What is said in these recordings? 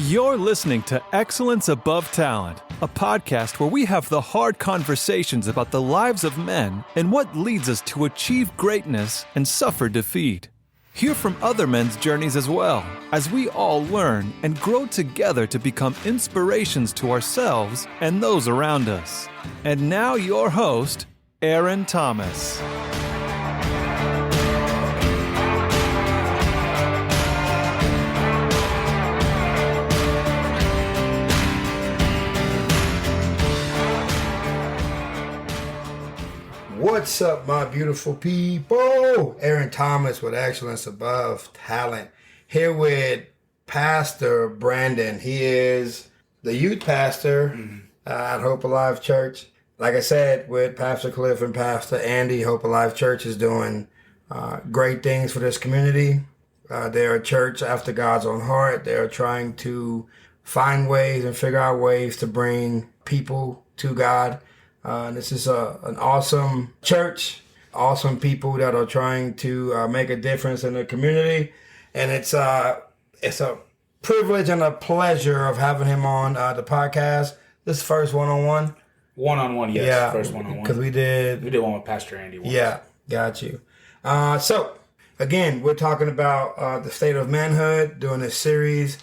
You're listening to Excellence Above Talent, a podcast where we have the hard conversations about the lives of men and what leads us to achieve greatness and suffer defeat. Hear from other men's journeys as well, as we all learn and grow together to become inspirations to ourselves and those around us. And now your host, Aaron Thomas. What's up, my beautiful people? Aaron Thomas with Excellence Above Talent, here with Pastor Branden. He is the youth pastor at Hope Alive Church. Like I said, with Pastor Cliff and Pastor Andy, Hope Alive Church is doing great things for this community. They're a church after God's own heart. They're trying to find ways and figure out ways to bring people to God. This is an awesome church, awesome people that are trying to make a difference in the community. And it's a privilege and a pleasure of having him on the podcast. This is first one-on-one. One-on-one, yes. Yeah, first one-on-one. Because we did one with Pastor Andy once. Yeah, got you. So, again, we're talking about the state of manhood during this series.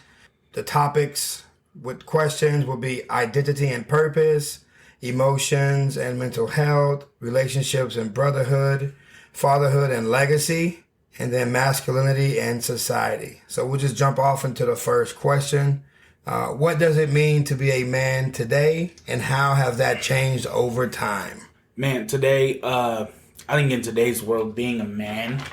The topics with questions will be identity and purpose, emotions and mental health, relationships and brotherhood, fatherhood and legacy, and then masculinity and society. So we'll just jump off into the first question. What does it mean to be a man today, and how have that changed over time? Man, today, I think in today's world, being a man,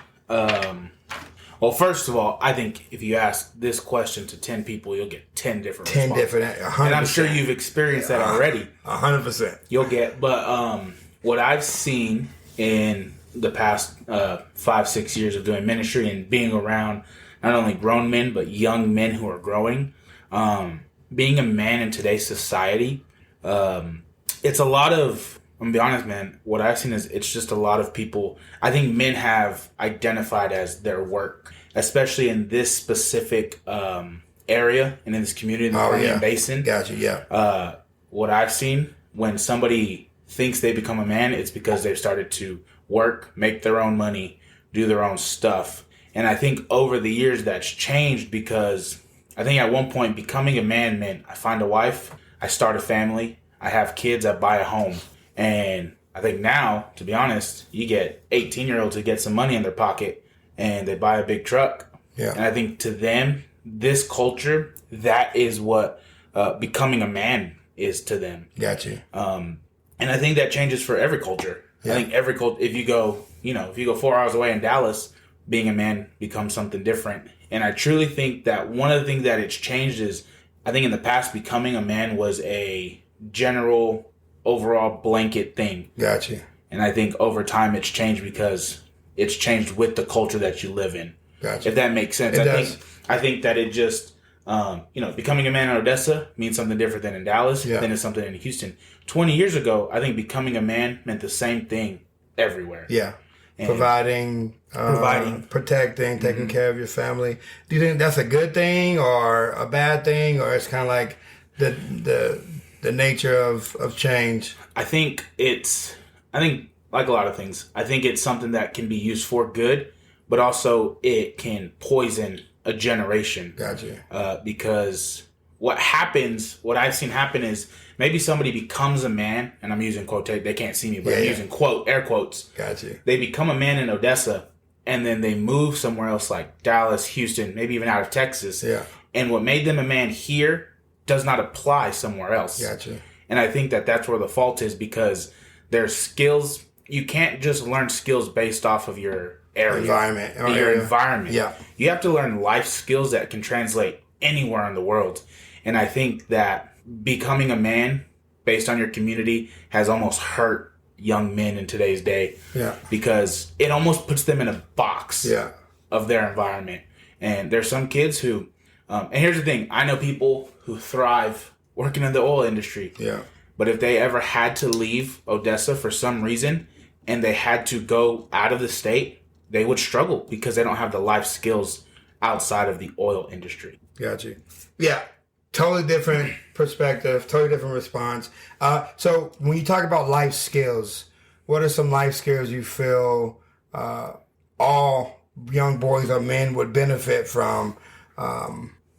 well, first of all, I think if you ask this question to 10 people, you'll get 10 different responses. 10 different, 100%. And I'm sure you've experienced that already. 100%. You'll get, but what I've seen in the past 5-6 years of doing ministry and being around not only grown men, but young men who are growing, being a man in today's society, it's a lot of, I'm gonna be honest, man, what I've seen is it's just a lot of people. I think men have identified as their work, especially in this specific area and in this community in the Permian Basin. Gotcha, yeah. What I've seen, when somebody thinks they become a man, it's because they've started to work, make their own money, do their own stuff. And I think over the years that's changed, because I think at one point becoming a man meant I find a wife, I start a family, I have kids, I buy a home. And I think now, to be honest, you get 18-year-olds who get some money in their pocket and they buy a big truck. Yeah. And I think to them, this culture, that is what becoming a man is to them. Gotcha. And I think that changes for every culture. Yeah. I think every culture, if you go 4 hours away in Dallas, being a man becomes something different. And I truly think that one of the things that it's changed is, I think in the past, becoming a man was a general, overall blanket thing. Gotcha. And I think over time it's changed because it's changed with the culture that you live in. Gotcha. If that makes sense. I think that it just, becoming a man in Odessa means something different than in Dallas, than it's something in Houston. 20 years ago, I think becoming a man meant the same thing everywhere. Yeah. And providing, protecting, taking care of your family. Do you think that's a good thing or a bad thing, or it's kind of like the nature of change? I think like a lot of things, I think it's something that can be used for good, but also it can poison a generation. Gotcha. Because what I've seen happen is maybe somebody becomes a man, and I'm using they can't see me, but I'm using air quotes. Gotcha. They become a man in Odessa, and then they move somewhere else like Dallas, Houston, maybe even out of Texas. Yeah. And what made them a man here does not apply somewhere else. Gotcha. And I think that that's where the fault is, because there's skills. You can't just learn skills based off of your area. Environment. Yeah. You have to learn life skills that can translate anywhere in the world. And I think that becoming a man based on your community has almost hurt young men in today's day. Yeah. Because it almost puts them in a box of their environment. And there's some kids who, and here's the thing, I know people who thrive working in the oil industry. Yeah. But if they ever had to leave Odessa for some reason and they had to go out of the state, they would struggle because they don't have the life skills outside of the oil industry. Gotcha. Yeah. Totally different perspective, totally different response. So when you talk about life skills, what are some life skills you feel all young boys or men would benefit from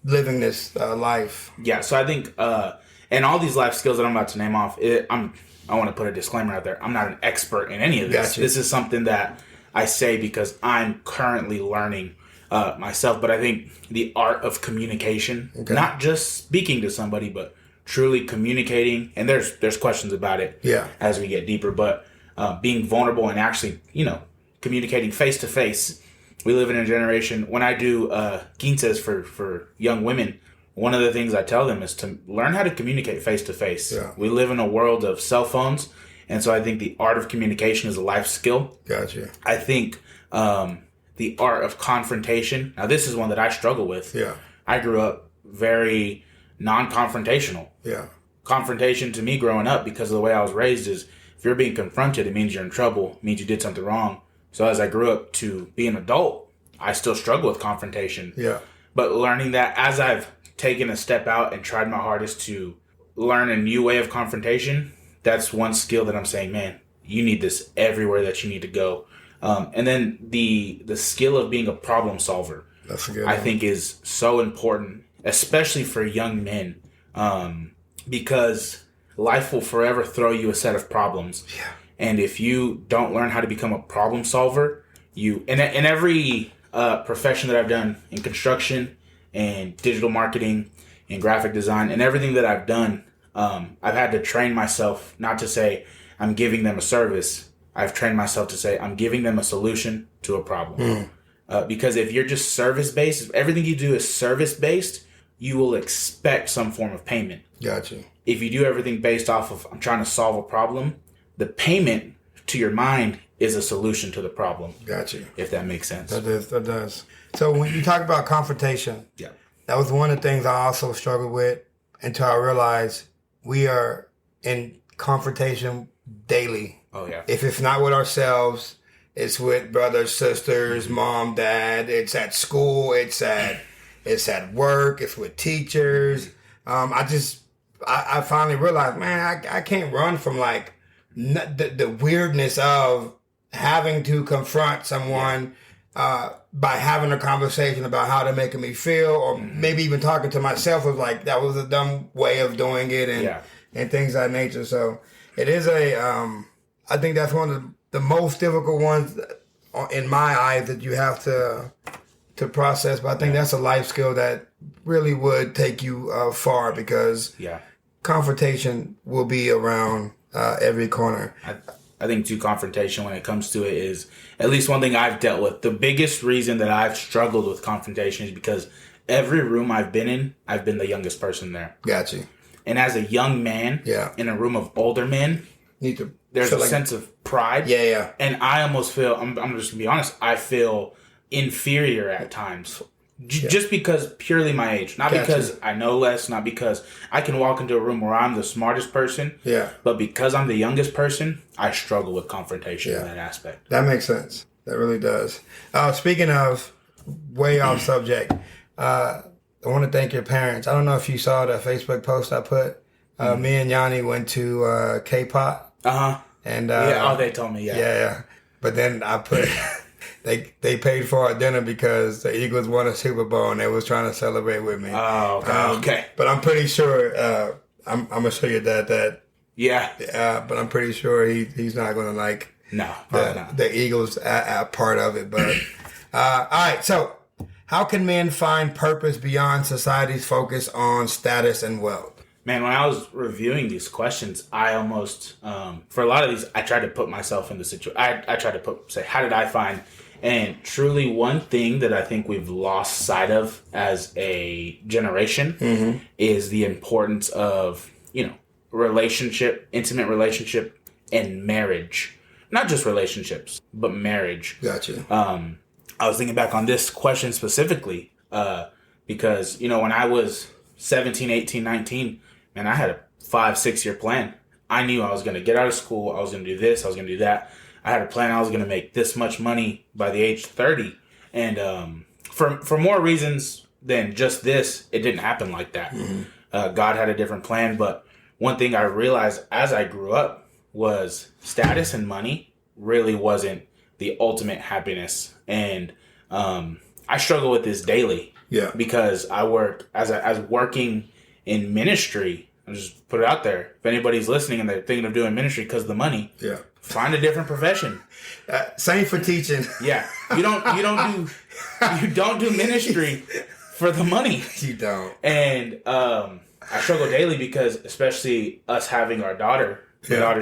living this life? Yeah, so I think, and all these life skills that I'm about to name off, I want to put a disclaimer out there. I'm not an expert in any of this. Gotcha. This is something that I say because I'm currently learning myself. But I think the art of communication, not just speaking to somebody, but truly communicating. And there's questions about it as we get deeper. But being vulnerable and actually, communicating face to face. We live in a generation. When I do quinces for young women, one of the things I tell them is to learn how to communicate face to face. We live in a world of cell phones, and so I think the art of communication is a life skill. Gotcha. I think the art of confrontation. Now, this is one that I struggle with. I grew up very non-confrontational. Confrontation to me growing up, because of the way I was raised, is if you're being confronted, it means you're in trouble. It means you did something wrong. So as I grew up to be an adult, I still struggle with confrontation. But learning that as I've taken a step out and tried my hardest to learn a new way of confrontation, that's one skill that I'm saying, man, you need this everywhere that you need to go. And then the skill of being a problem solver, that's a good I think is so important, especially for young men, because life will forever throw you a set of problems. And if you don't learn how to become a problem solver, in every profession that I've done, in construction and digital marketing and graphic design and everything that I've done, I've had to train myself not to say I'm giving them a service. I've trained myself to say I'm giving them a solution to a problem. Because if you're just service-based, if everything you do is service-based, you will expect some form of payment. Gotcha. If you do everything based off of I'm trying to solve a problem, the payment to your mind is a solution to the problem. Gotcha. If that makes sense. That does. So when you talk about confrontation, that was one of the things I also struggled with until I realized we are in confrontation daily. Oh, yeah. If it's not with ourselves, it's with brothers, sisters, mom, dad. It's at school. It's at work. It's with teachers. I finally realized, man, I can't run from like the weirdness of having to confront someone by having a conversation about how they're making me feel, or maybe even talking to myself of like that was a dumb way of doing it and things of that nature. So it is I think that's one of the most difficult ones in my eyes that you have to process. But I think that's a life skill that really would take you far, because confrontation will be around every corner. I think confrontation when it comes to it is at least one thing I've dealt with. The biggest reason that I've struggled with confrontation is because every room I've been in, I've been the youngest person there. Gotcha. And as a young man in a room of older men, there's a sense of pride. And I almost feel, I'm just going to be honest, I feel inferior at times. Just because purely my age. Not because I know less, not because I can walk into a room where I'm the smartest person. But because I'm the youngest person, I struggle with confrontation in that aspect. That makes sense. That really does. Speaking of way off subject, I want to thank your parents. I don't know if you saw the Facebook post I put. Me and Yanni went to K-pop. And they told me, But then I put... They paid for our dinner because the Eagles won a Super Bowl and they was trying to celebrate with me. Oh, okay. But I'm pretty sure I'm gonna show your dad that. But I'm pretty sure he's not gonna like the Eagles part of it. But all right. So how can men find purpose beyond society's focus on status and wealth? Man, when I was reviewing these questions, I almost, for a lot of these, I tried to put myself in the situation. I tried to say, how did I find? And truly, one thing that I think we've lost sight of as a generation is the importance of, relationship, intimate relationship, and marriage. Not just relationships, but marriage. Gotcha. I was thinking back on this question specifically because, when I was 17, 18, 19, man, I had a 5-6 year plan. I knew I was going to get out of school. I was going to do this. I was going to do that. I had a plan. I was going to make this much money by the age 30. And for more reasons than just this, it didn't happen like that. God had a different plan. But one thing I realized as I grew up was status and money really wasn't the ultimate happiness. And I struggle with this daily. Yeah. Because I work as working in ministry. I'll just put it out there. If anybody's listening and they're thinking of doing ministry because of the money, find a different profession. Same for teaching. Yeah, you don't do ministry for the money. You don't. And I struggle daily because, especially us having our daughter,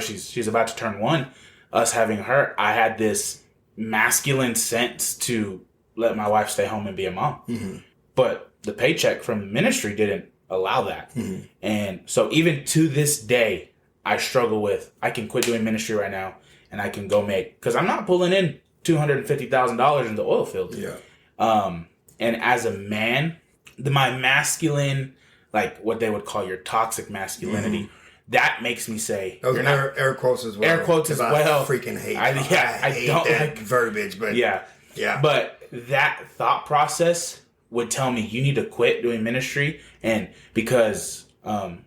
she's about to turn 1. Us having her, I had this masculine sense to let my wife stay home and be a mom. Mm-hmm. But the paycheck from ministry didn't allow that. Mm-hmm. And so even to this day, I struggle with, I can quit doing ministry right now and I can go make, because I'm not pulling in $250,000 in the oil field. Yeah. And as a man, my masculine, like what they would call your toxic masculinity, that makes me say, those are air quotes as well. Air quotes as well. I freaking hate. I hate don't that like verbiage, but yeah. But that thought process would tell me you need to quit doing ministry, and because I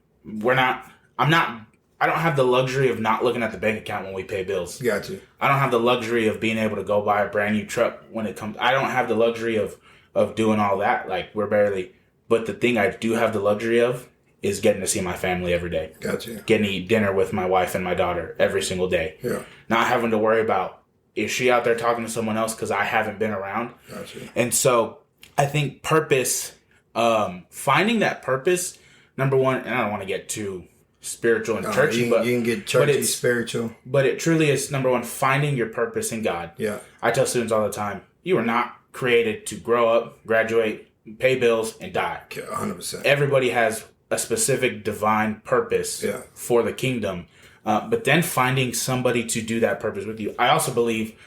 don't have the luxury of not looking at the bank account when we pay bills. Got you. I don't have the luxury of being able to go buy a brand new truck when it comes. I don't have the luxury of doing all that. Like we're barely. But the thing I do have the luxury of is getting to see my family every day. Got you. Getting to eat dinner with my wife and my daughter every single day. Yeah. Not having to worry about, is she out there talking to someone else because I haven't been around? Got you. And so I think purpose, finding that purpose, number one, and I don't want to get too spiritual and churchy, but you can get churchy spiritual. But it truly is, number one, finding your purpose in God. Yeah. I tell students all the time, you are not created to grow up, graduate, pay bills, and die. 100%. Everybody has a specific divine purpose for the kingdom. But then finding somebody to do that purpose with you. I also believe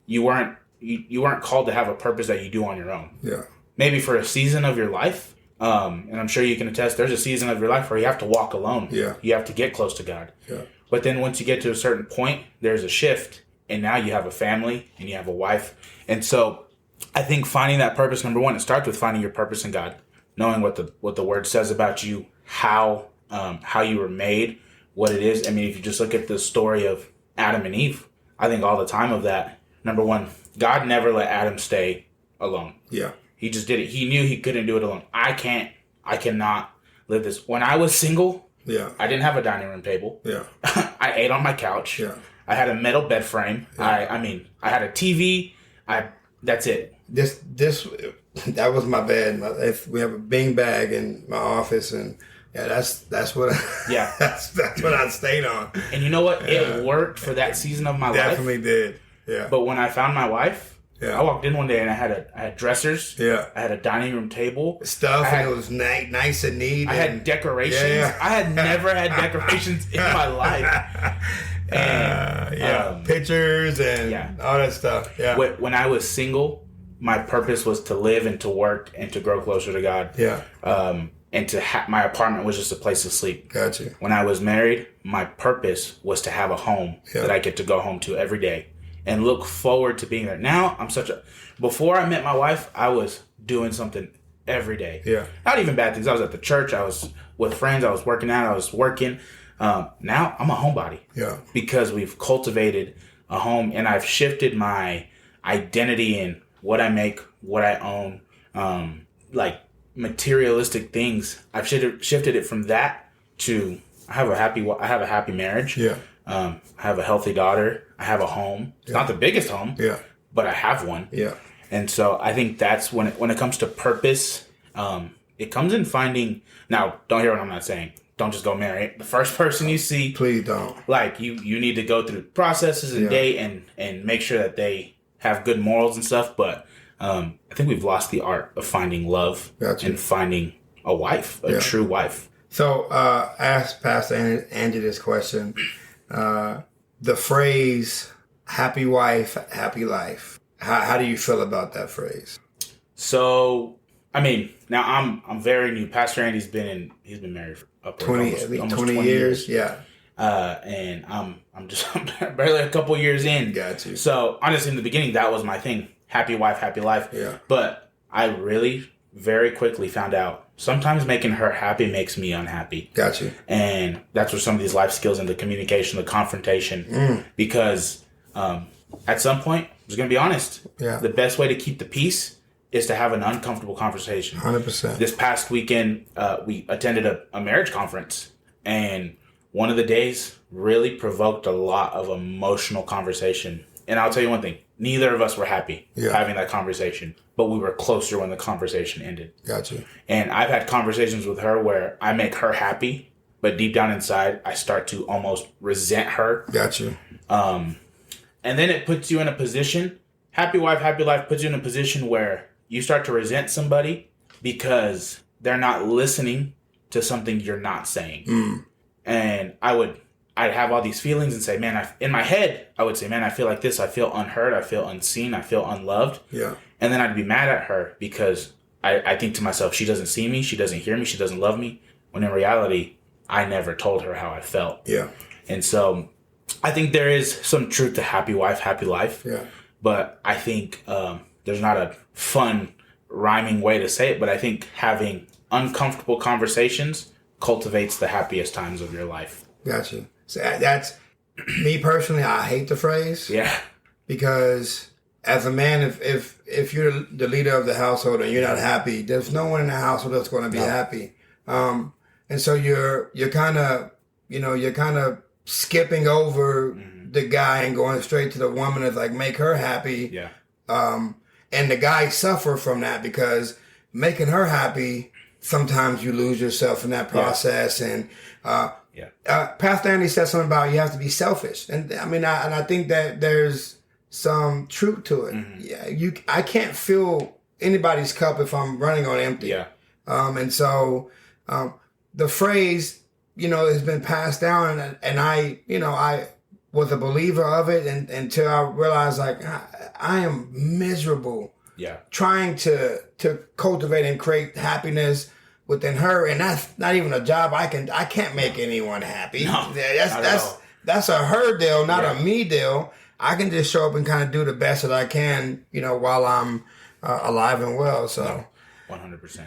you weren't called to have a purpose that you do on your own. Yeah. Maybe for a season of your life, and I'm sure you can attest, there's a season of your life where you have to walk alone. Yeah. You have to get close to God. Yeah. But then once you get to a certain point, there's a shift, and now you have a family and you have a wife. And so I think finding that purpose, number one, it starts with finding your purpose in God, knowing what the Word says about you, how you were made, what it is. I mean, if you just look at the story of Adam and Eve, I think all the time of that, number one, God never let Adam stay alone. Yeah. He just did it. He knew he couldn't do it alone. I cannot live this. When I was single, I didn't have a dining room table. Yeah. I ate on my couch. Yeah. I had a metal bed frame. Yeah. I had a TV. That's it. That was my bed. If we have a beanbag in my office, and that's what that's what I stayed on. And you know what? It worked for that season of my life. Definitely did. Yeah. But when I found my wife, I walked in one day and I had dressers. Yeah. I had a dining room table. And it was nice and neat. I had decorations. Yeah. I had never had decorations in my life. And, pictures and all that stuff. Yeah. When I was single, my purpose was to live and to work and to grow closer to God. Yeah. And to my apartment was just a place to sleep. Gotcha. When I was married, my purpose was to have a home that I get to go home to every day and look forward to being there. Now before I met my wife, I was doing something every day. Yeah. Not even bad things. I was at the church. I was with friends. I was working out. I was working. Now I'm a homebody. Yeah. Because we've cultivated a home and I've shifted my identity in what I make, what I own, like materialistic things. I've shifted it from that to I have a happy marriage. Yeah. I have a healthy daughter. I have a home. It's not the biggest home. Yeah. But I have one. Yeah. And so I think that's when it comes to purpose, it comes in finding. Now, don't hear what I'm not saying. Don't just go marry the first person you see. Please don't. Like you need to go through processes and date and make sure that they have good morals and stuff. But I think we've lost the art of finding love and finding a wife, a true wife. So ask Pastor Angie this question. The phrase "happy wife, happy life." How do you feel about that phrase? So, I mean, now I'm very new. Pastor Andy's been married for almost 20 years. Yeah. And I'm barely a couple years in. Got you. So honestly, in the beginning, that was my thing: happy wife, happy life. Yeah. But I really, very quickly found out sometimes making her happy makes me unhappy. Gotcha. And that's where some of these life skills and the communication, the confrontation, because at some point, I'm just going to be honest, the best way to keep the peace is to have an uncomfortable conversation. 100%. This past weekend, we attended a marriage conference, and one of the days really provoked a lot of emotional conversation. And I'll tell you one thing, neither of us were happy having that conversation, but we were closer when the conversation ended. Gotcha. And I've had conversations with her where I make her happy, but deep down inside, I start to almost resent her. Gotcha. And then it puts you in a position, happy wife, happy life puts you in a position where you start to resent somebody because they're not listening to something you're not saying. And I'd have all these feelings and say, man, in my head, I would say, man, I feel like this. I feel unheard. I feel unseen. I feel unloved. Yeah. And then I'd be mad at her because I think to myself, she doesn't see me. She doesn't hear me. She doesn't love me. When in reality, I never told her how I felt. Yeah. And so I think there is some truth to happy wife, happy life. Yeah. But I think there's not a fun rhyming way to say it, but I think having uncomfortable conversations cultivates the happiest times of your life. Gotcha. So that's me personally. I hate the phrase. Yeah. Because as a man, if you're the leader of the household and you're not happy, there's no one in the household that's going to be happy. And so you're kind of skipping over the guy and going straight to the woman that's like, make her happy. Yeah. And the guys suffer from that because making her happy, sometimes you lose yourself in that process. And Pastor Andy said something about you have to be selfish. And I mean, I think that there's some truth to it. Yeah, I can't fill anybody's cup if I'm running on empty. Yeah. And so the phrase, has been passed down, and I was a believer of it until I realized like I am miserable. Yeah. Trying to cultivate and create happiness within her, and that's not even a job I can't make anyone happy. No, that's a her deal, not a me deal. I can just show up and kind of do the best that I can, while I'm alive and well. So 100%.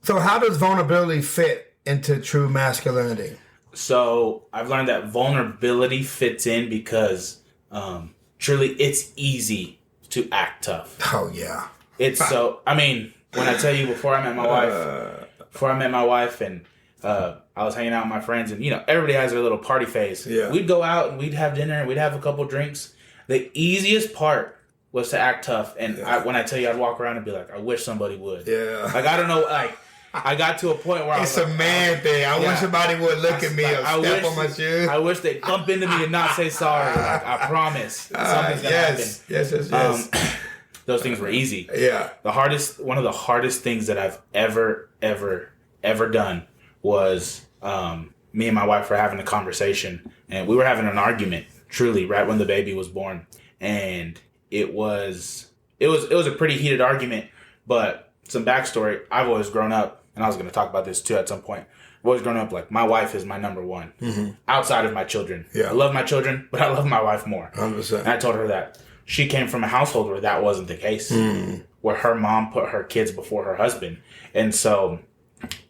So how does vulnerability fit into true masculinity? So I've learned that vulnerability fits in because truly it's easy to act tough. Oh yeah. When I tell you before I met my wife and I was hanging out with my friends, and everybody has their little party phase. Yeah. We'd go out and we'd have dinner and we'd have a couple drinks. The easiest part was to act tough, and when I tell you, I'd walk around and be like, I wish somebody would. Yeah. Like I don't know, like I got to a point where it's a man thing. I wish somebody would look at me or step on my shoes. I wish they'd bump into me and not say sorry. Like I promise, something's gonna happen. Yes. Those things were easy. Yeah. One of the hardest things that I've ever done was me and my wife were having a conversation, and we were having an argument. Truly, right when the baby was born, and it was a pretty heated argument. But some backstory: I've always grown up, and I was going to talk about this too at some point. I've always grown up like my wife is my number one, outside of my children. Yeah. I love my children, but I love my wife more. 100%. And I told her that. She came from a household where that wasn't the case, where her mom put her kids before her husband. And so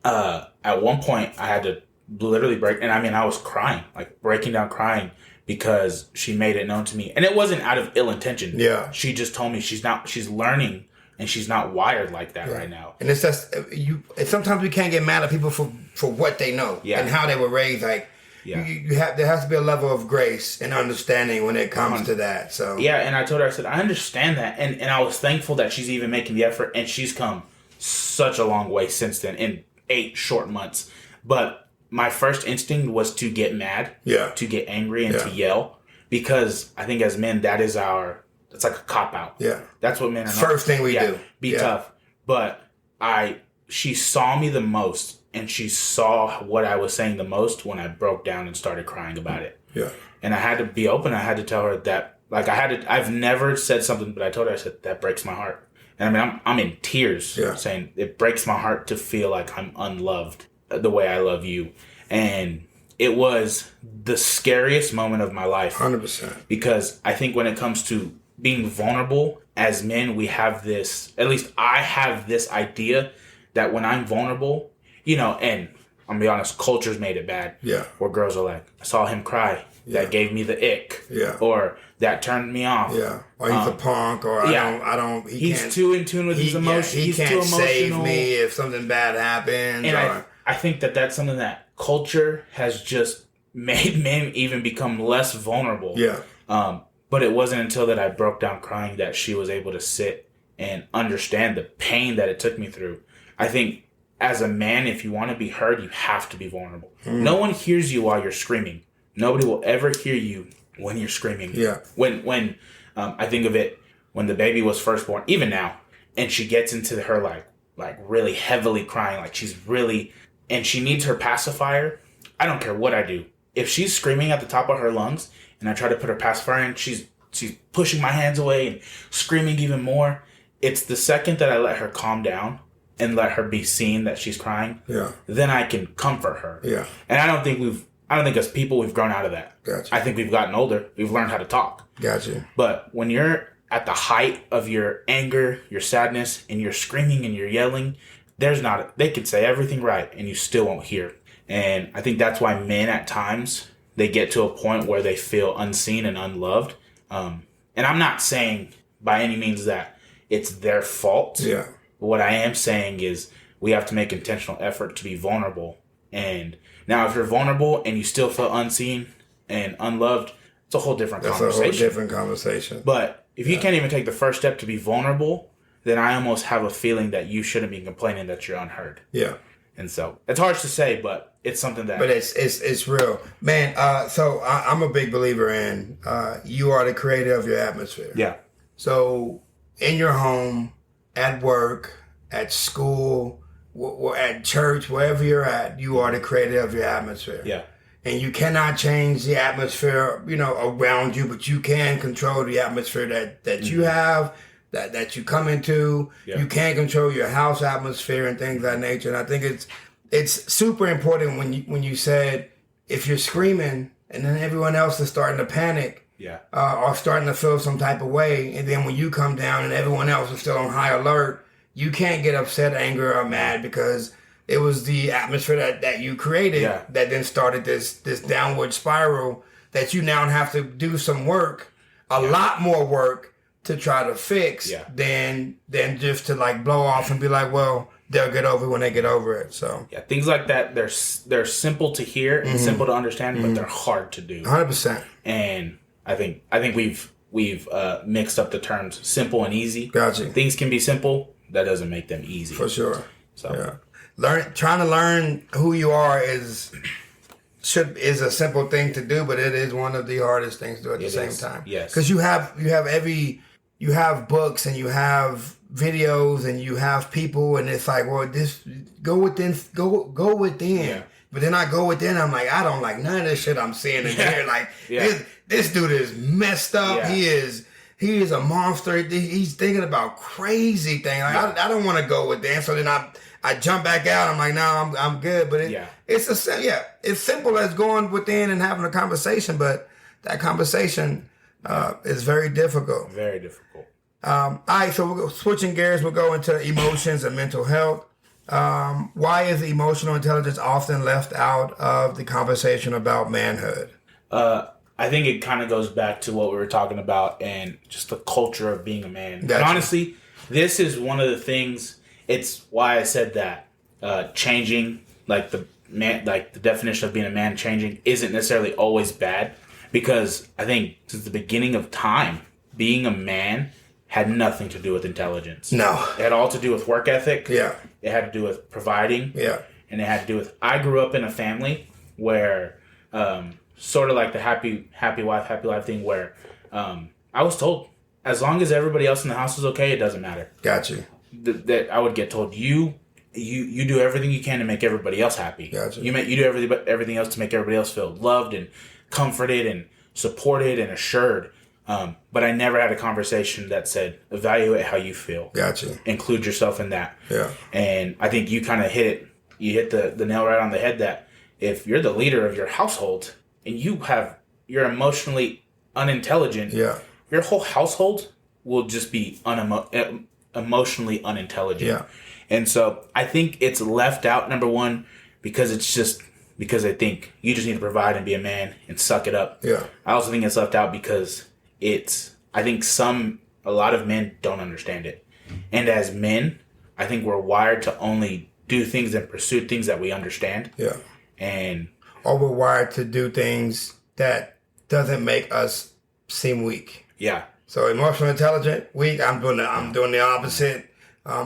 at one point I had to literally break, and I was crying, like breaking down crying because she made it known to me. And it wasn't out of ill intention. Yeah. She just told me she's learning and she's not wired like that right now. And it's just, sometimes we can't get mad at people for what they know and how they were raised. Like, there has to be a level of grace and understanding when it comes to that. So and I told her, I said, I understand that, and I was thankful that she's even making the effort, and she's come such a long way since then in 8 short months. But my first instinct was to get mad, to get angry, and to yell, because I think as men it's like a cop out. Yeah, that's what men are. First thing we do, be tough. But she saw me the most. And she saw what I was saying the most when I broke down and started crying about it. Yeah. And I had to be open. I had to tell her that, like, I've never said something, but I told her, I said, that breaks my heart. And I'm in tears saying it breaks my heart to feel like I'm unloved the way I love you. And it was the scariest moment of my life. 100%. Because I think when it comes to being vulnerable as men, we have this, at least I have this idea that when I'm vulnerable, and I'm gonna be honest, culture's made it bad. Yeah. Where girls are like, I saw him cry. Yeah. That gave me the ick. Yeah. Or that turned me off. Yeah. Or he's a punk, or he's too in tune with his emotions. He he's can't too emotional. save me if something bad happens. And I think that's something that culture has just made men even become less vulnerable. Yeah. But it wasn't until that I broke down crying that she was able to sit and understand the pain that it took me through. I think as a man, if you want to be heard, you have to be vulnerable. No one hears you while you're screaming. Nobody will ever hear you when you're screaming. Yeah. When I think of it, when the baby was first born, even now, and she gets into her like really heavily crying, like she's really, and she needs her pacifier. I don't care what I do. If she's screaming at the top of her lungs and I try to put her pacifier in, she's pushing my hands away and screaming even more. It's the second that I let her calm down and let her be seen that she's crying, then I can comfort her. Yeah. And I don't think as people we've grown out of that. Gotcha. I think we've gotten older. We've learned how to talk. Gotcha. But when you're at the height of your anger, your sadness, and you're screaming and you're yelling, they could say everything right and you still won't hear. And I think that's why men at times, they get to a point where they feel unseen and unloved. And I'm not saying by any means that it's their fault. Yeah. But what I am saying is we have to make intentional effort to be vulnerable. And now if you're vulnerable and you still feel unseen and unloved, it's a whole different conversation. That's a whole different conversation. But if you can't even take the first step to be vulnerable, then I almost have a feeling that you shouldn't be complaining that you're unheard. Yeah. And so it's hard to say, but it's something that. But it's real, man. So I'm a big believer in you are the creator of your atmosphere. Yeah. So in your home, at work, at school, at church, wherever you're at, you are the creator of your atmosphere. Yeah. And you cannot change the atmosphere, around you, but you can control the atmosphere that you have, that you come into. Yeah. You can control your house atmosphere and things of that nature. And I think it's super important when you said if you're screaming and then everyone else is starting to panic, or starting to feel some type of way, and then when you come down and everyone else is still on high alert, you can't get upset, angry, or mad because it was the atmosphere that you created that then started this downward spiral that you now have to do some work, a lot more work to try to fix than just to like blow off and be like, well, they'll get over it when they get over it. So things like that, they're simple to hear and simple to understand, but they're hard to do. 100%. And I think we've mixed up the terms simple and easy. Gotcha. Things can be simple. That doesn't make them easy. For sure. So trying to learn who you are is a simple thing to do, but it is one of the hardest things to do at the same time. Yes. Because you have books and you have videos and you have people, and it's like, well, this go within. Yeah. But then I go within, I'm like, I don't like none of this shit I'm seeing in here. Like this dude is messed up. Yeah. He is a monster. He's thinking about crazy things. Like, I don't want to go within. So then I jump back out. I'm like, no, I'm good. But it's simple as going within and having a conversation. But that conversation is very difficult. Very difficult. All right, so switching gears, we'll go into emotions and mental health. Why is emotional intelligence often left out of the conversation about manhood? I think it kind of goes back to what we were talking about and just the culture of being a man. Gotcha. And honestly, this is one of the things. It's why I said that changing, like the definition of being a man changing, isn't necessarily always bad, because I think since the beginning of time, being a man had nothing to do with intelligence. No, it had all to do with work ethic. Yeah, it had to do with providing. Yeah, and it had to do with. I grew up in a family where. Sort of like the happy wife, happy life thing where I was told, as long as everybody else in the house is okay, it doesn't matter. Got you. That I would get told, you do everything you can to make everybody else happy. Got you. You do everything else to make everybody else feel loved and comforted and supported and assured. But I never had a conversation that said, evaluate how you feel. Got you. Include yourself in that. Yeah. And I think you kind of hit the nail right on the head that if you're the leader of your household, and you're emotionally unintelligent, your whole household will just be emotionally unintelligent. Yeah. And so I think it's left out, number one, because they think you just need to provide and be a man and suck it up. Yeah. I also think it's left out because I think a lot of men don't understand it. And as men, I think we're wired to only do things and pursue things that we understand. Yeah. Or we're wired to do things that doesn't make us seem weak. Yeah. So emotionally intelligent, weak. I'm doing the opposite,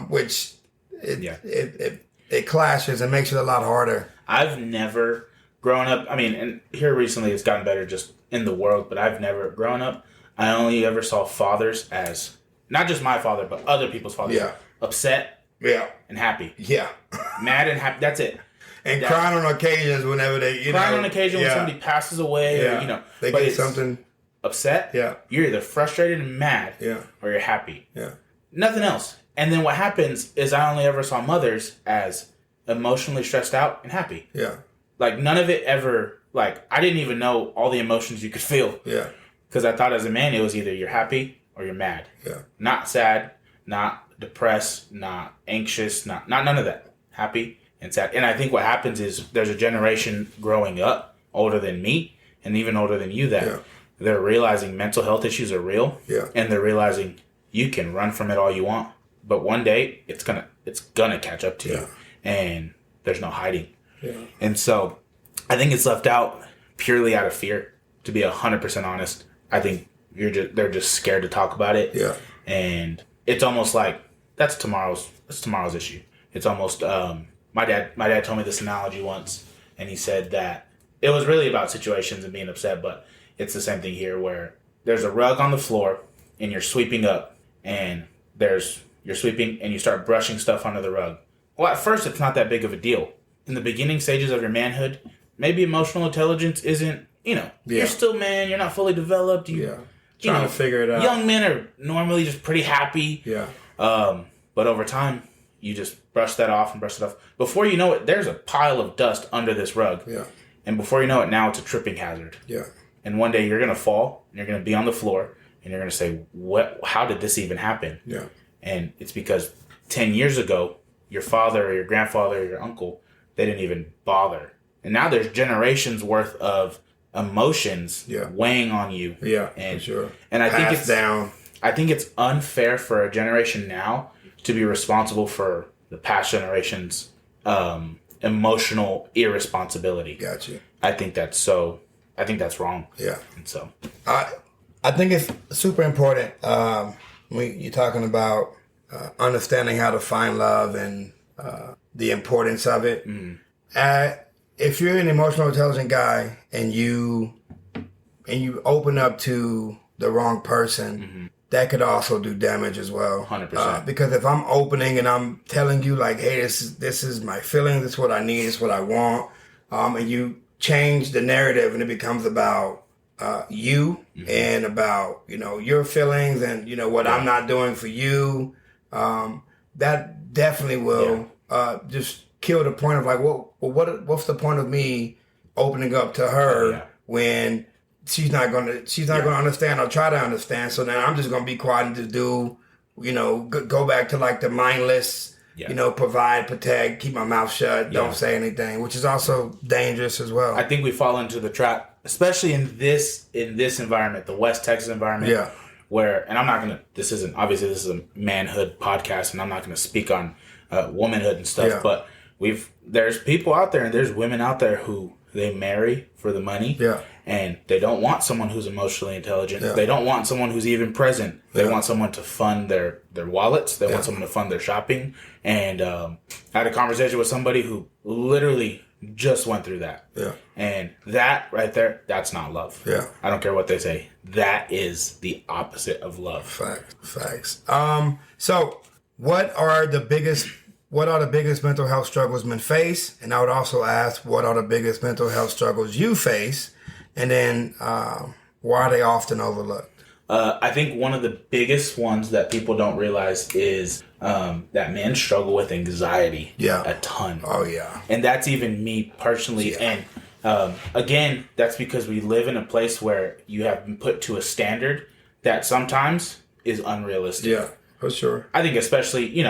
which it clashes and makes it a lot harder. I've never grown up. I mean, and here recently it's gotten better just in the world, but I've never grown up. I only ever saw fathers as not just my father, but other people's fathers. Yeah. Upset. Yeah. And happy. Yeah. Mad and happy. That's it. And crying on occasions whenever they, crying on occasion when somebody passes away, or they get something upset. Yeah. You're either frustrated and mad, or you're happy. Yeah. Nothing else. And then what happens is I only ever saw mothers as emotionally stressed out and happy. Yeah. Like none of it ever. Like I didn't even know all the emotions you could feel. Yeah. Because I thought as a man it was either you're happy or you're mad. Yeah. Not sad, not depressed, not anxious, not none of that. Happy and sad. And I think what happens is there's a generation growing up older than me and even older than you that they're realizing mental health issues are real. Yeah. And they're realizing you can run from it all you want, but one day it's gonna catch up to you, and there's no hiding. Yeah. And so I think it's left out purely out of fear. To be 100% honest, I think they're just scared to talk about it. Yeah. And it's almost like that's tomorrow's issue. It's almost my dad told me this analogy once, and he said that it was really about situations and being upset, but it's the same thing here where there's a rug on the floor and you're sweeping up, and you're sweeping and you start brushing stuff under the rug. Well, at first it's not that big of a deal. In the beginning stages of your manhood, maybe emotional intelligence isn't, you're still man, you're not fully developed. Trying to figure it out. Young men are normally just pretty happy. Yeah. But over time, you just brush that off and brush it off. Before you know it, there's a pile of dust under this rug. Yeah. And before you know it, now it's a tripping hazard. Yeah. And one day you're going to fall, and you're going to be on the floor, and you're going to say, how did this even happen? Yeah. And it's because 10 years ago, your father or your grandfather or your uncle, they didn't even bother. And now there's generations worth of emotions weighing on you. Yeah, and, for sure. And I think it's unfair for a generation now to be responsible for the past generation's emotional irresponsibility. Gotcha. I think that's wrong. Yeah. And so I think it's super important when you're talking about understanding how to find love and the importance of it. If you're an emotional intelligent guy and you open up to the wrong person, that could also do damage as well. 100%. Because if I'm opening and I'm telling you like, hey, this is my feeling, this is what I need, this is what I want, and you change the narrative and it becomes about you and about your feelings and what I'm not doing for you, that definitely will just kill the point of like, what's the point of me opening up to her when she's not gonna understand or try to understand? So then I'm just gonna be quiet and just do, go back to like the mindless, provide, protect, keep my mouth shut, don't say anything, which is also dangerous as well. I think we fall into the trap, especially in this environment, the West Texas environment. Yeah. Where, and this is a manhood podcast, and I'm not gonna speak on womanhood and stuff, but there's people out there and there's women out there who they marry for the money, and they don't want someone who's emotionally intelligent. They don't want someone who's even present. They want someone to fund their wallets. They want someone to fund their shopping. And I had a conversation with somebody who literally just went through that. Yeah. And that right there, that's not love. Yeah. I don't care what they say. That is the opposite of love. Facts. So what are the biggest mental health struggles men face? And I would also ask, what are the biggest mental health struggles you face? And then why are they often overlooked? I think one of the biggest ones that people don't realize is that men struggle with anxiety a ton. Oh, yeah. And that's even me personally. Yeah. And again, that's because we live in a place where you have been put to a standard that sometimes is unrealistic. Yeah, for sure. I think especially,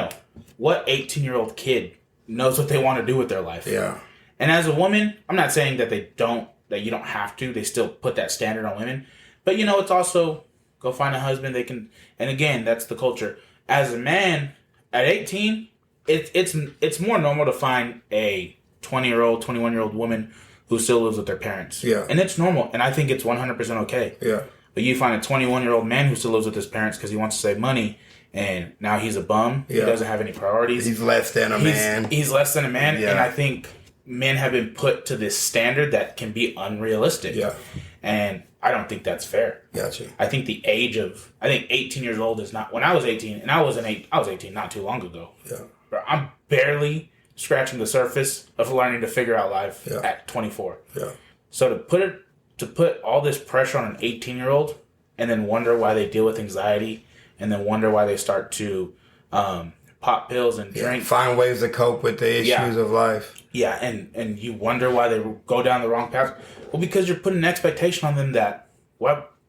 what 18-year-old kid knows what they want to do with their life? Yeah. And as a woman, I'm not saying that that you don't have to. They still put that standard on women. But, it's also go find a husband. They can, and again, that's the culture. As a man, at 18, it's more normal to find a 20-year-old, 21-year-old woman who still lives with their parents. Yeah. And it's normal. And I think it's 100% okay. Yeah. But you find a 21-year-old man who still lives with his parents because he wants to save money, and now he's a bum. Yeah. He doesn't have any priorities. He's less than a man. He's less than a man. Yeah. And I think men have been put to this standard that can be unrealistic. Yeah. And I don't think that's fair. Gotcha. I think 18 years old is not. When I was 18, and I was 18 not too long ago. Yeah. But I'm barely scratching the surface of learning to figure out life at 24. Yeah. So to put all this pressure on an 18-year-old and then wonder why they deal with anxiety and then wonder why they start to pop pills and drink. Find ways to cope with the issues of life. Yeah, and you wonder why they go down the wrong path. Well, because you're putting an expectation on them that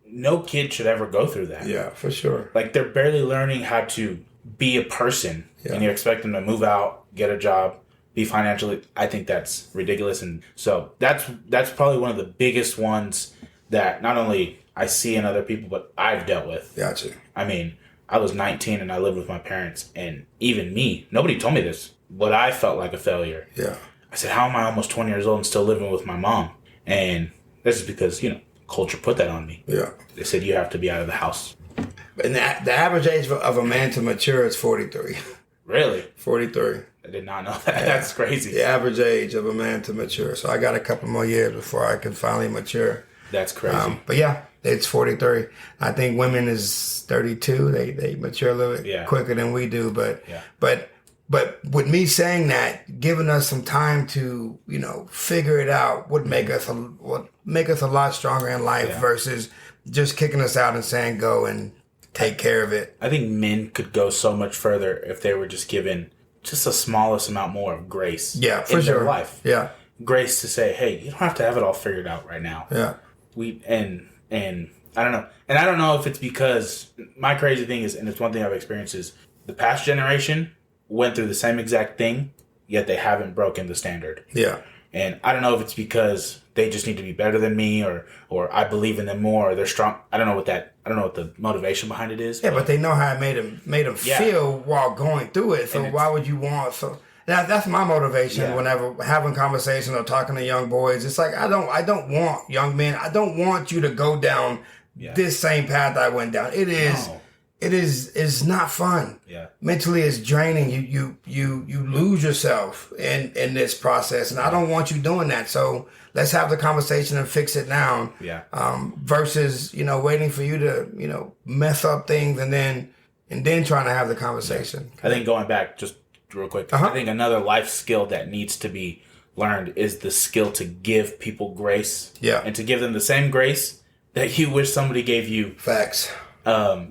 no kid should ever go through that. Yeah, for sure. Like, they're barely learning how to be a person, and you expect them to move out, get a job, be financially. I think that's ridiculous, and so that's probably one of the biggest ones that not only I see in other people, but I've dealt with. Gotcha. I mean, I was 19 and I lived with my parents, and even me, nobody told me this, but I felt like a failure. Yeah. I said, how am I almost 20 years old and still living with my mom? And this is because, culture put that on me. Yeah. They said, you have to be out of the house. And the average age of a man to mature is 43. Really? 43. I did not know that. Yeah. That's crazy. The average age of a man to mature. So I got a couple more years before I can finally mature. That's crazy. But yeah, it's 43. I think women is 32. They mature a little bit quicker than we do. But with me saying that, giving us some time to, figure it out would make us a lot stronger in life versus just kicking us out and saying go and take care of it. I think men could go so much further if they were just given just the smallest amount more of grace. Yeah, for sure. Their life. Yeah. Grace to say, hey, you don't have to have it all figured out right now. Yeah. And I don't know. And I don't know if it's because my crazy thing is, and it's one thing I've experienced, is the past generation went through the same exact thing, yet they haven't broken the standard. Yeah. And I don't know if it's because they just need to be better than me, or I believe in them more, or they're strong. I don't know what the motivation behind it is. Yeah, but they know how it made them feel while going through it. So why would you want that's my motivation whenever having conversations or talking to young boys. It's like I don't want young men. I don't want you to go down this same path I went down. It's not fun. Yeah. Mentally it's draining. You lose yourself in this process, and I don't want you doing that. So let's have the conversation and fix it now. Yeah. Versus, waiting for you to, mess up things and then trying to have the conversation. I think going back just real quick, I think another life skill that needs to be learned is the skill to give people grace. Yeah. And to give them the same grace that you wish somebody gave you. Facts.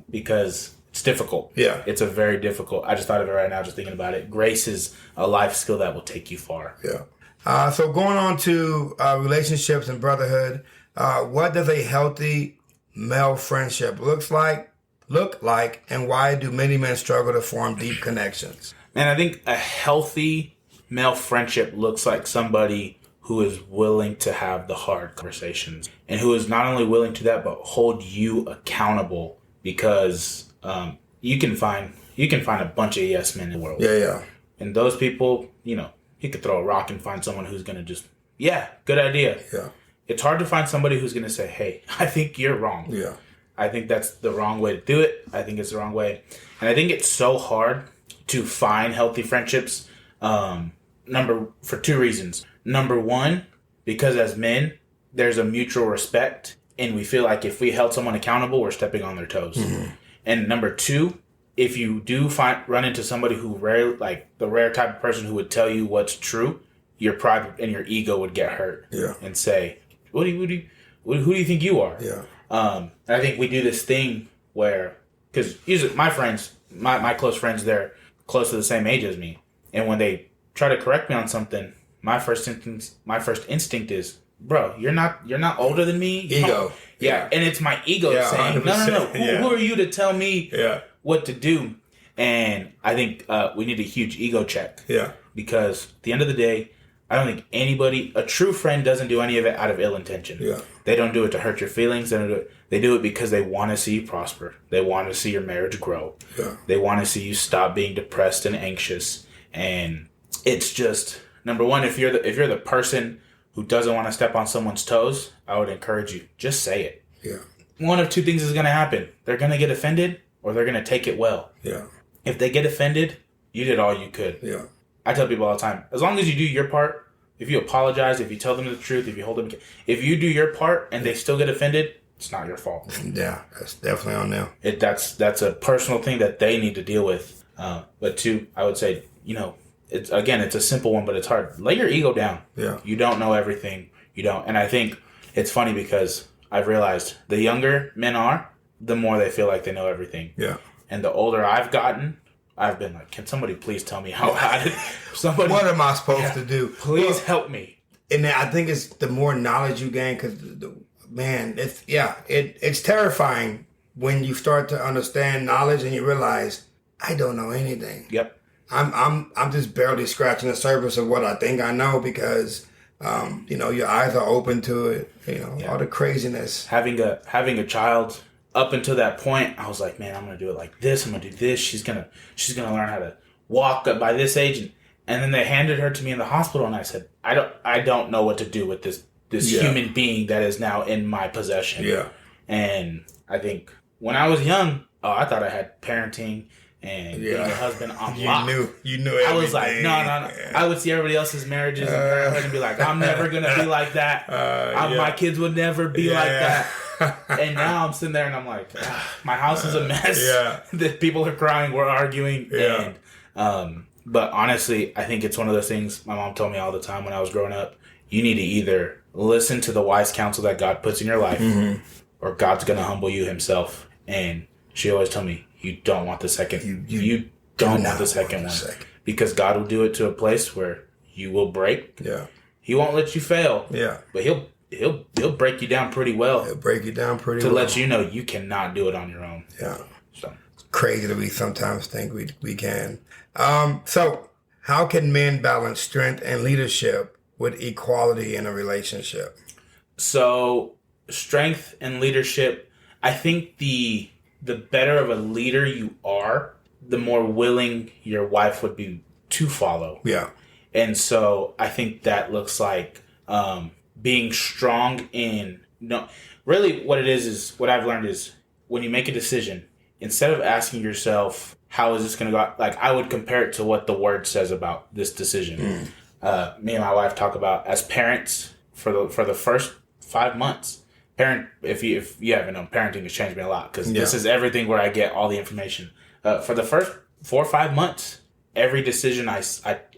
Because it's difficult. Yeah. It's a very difficult. I just thought of it right now, just thinking about it. Grace is a life skill that will take you far. Yeah. So going on to relationships and brotherhood, what does a healthy male friendship look like, and why do many men struggle to form deep connections? And I think a healthy male friendship looks like somebody who is willing to have the hard conversations, and who is not only willing to that, but hold you accountable. Because you can find a bunch of yes men in the world. Yeah, yeah. And those people, you could throw a rock and find someone who's going to just, good idea. Yeah. It's hard to find somebody who's going to say, hey, I think you're wrong. Yeah. I think that's the wrong way to do it. I think it's the wrong way. And I think it's so hard to find healthy friendships for two reasons. Number one, because as men, there's a mutual respect. And we feel like if we held someone accountable, we're stepping on their toes. Mm-hmm. And number two, if you do run into somebody who the rare type of person who would tell you what's true, your pride and your ego would get hurt. Yeah. And say, who do you think you are? Yeah. And I think we do this thing where, because usually my friends, my close friends, they're close to the same age as me, and when they try to correct me on something, my first instinct is, bro, you're not older than me. Ego. Yeah. And it's my ego saying, 100%. no. Who are you to tell me Yeah. what to do? And I think we need a huge ego check. Yeah. Because at the end of the day, I don't think a true friend doesn't do any of it out of ill intention. Yeah. They don't do it to hurt your feelings. They do it because they want to see you prosper. They want to see your marriage grow. Yeah. They want to see you stop being depressed and anxious. And it's just, number one, if you're the person who doesn't want to step on someone's toes, I would encourage you, just say it. Yeah. One of two things is going to happen. They're going to get offended or they're going to take it well. Yeah. If they get offended, you did all you could. Yeah. I tell people all the time, as long as you do your part, if you apologize, if you tell them the truth, if you hold them, if you do your part and they still get offended, it's not your fault. Yeah, that's definitely on them. That's a personal thing that they need to deal with. But two, I would say, it's a simple one, but it's hard. Lay your ego down. Yeah. You don't know everything. You don't. And I think it's funny because I've realized the younger men are, the more they feel like they know everything. Yeah. And the older I've gotten, I've been like, can somebody please tell me how somebody? What am I supposed to do? Please help me. And I think it's the more knowledge you gain, because it's terrifying when you start to understand knowledge and you realize I don't know anything. Yep. I'm just barely scratching the surface of what I think I know because your eyes are open to it. All the craziness. Having a child. Up until that point, I was like, man, I'm gonna do it like this. I'm gonna do this. She's gonna learn how to walk by this age. And then they handed her to me in the hospital, and I said, I don't know what to do with this human being that is now in my possession. Yeah. And I think when I was young, I thought I had parenting and being a husband on lock. You knew everything. I was like, no. Yeah. I would see everybody else's marriages and parenthood and be like, I'm never gonna be like that. My kids would never be like that. And now I'm sitting there and I'm like, my house is a mess. The people are crying, we're arguing. Yeah. And but honestly, I think it's one of those things my mom told me all the time when I was growing up. You need to either listen to the wise counsel that God puts in your life, or God's going to humble you himself. And she always told me, you don't want the second. You don't want the second one. Because God will do it to a place where you will break. Yeah. He won't let you fail. Yeah. But he'll break you down pretty well. He'll break you down pretty well. To let you know you cannot do it on your own. Yeah. So it's crazy that we sometimes think we can. So how can men balance strength and leadership with equality in a relationship? So strength and leadership, I think the better of a leader you are, the more willing your wife would be to follow. Yeah. And so I think that looks like being strong really what it is what I've learned is when you make a decision, instead of asking yourself, how is this going to go? Like I would compare it to what the word says about this decision. Me and my wife talk about as parents for the first 5 months. If you haven't known, parenting has changed me a lot because this is everything where I get all the information. For the first 4 or 5 months, every decision I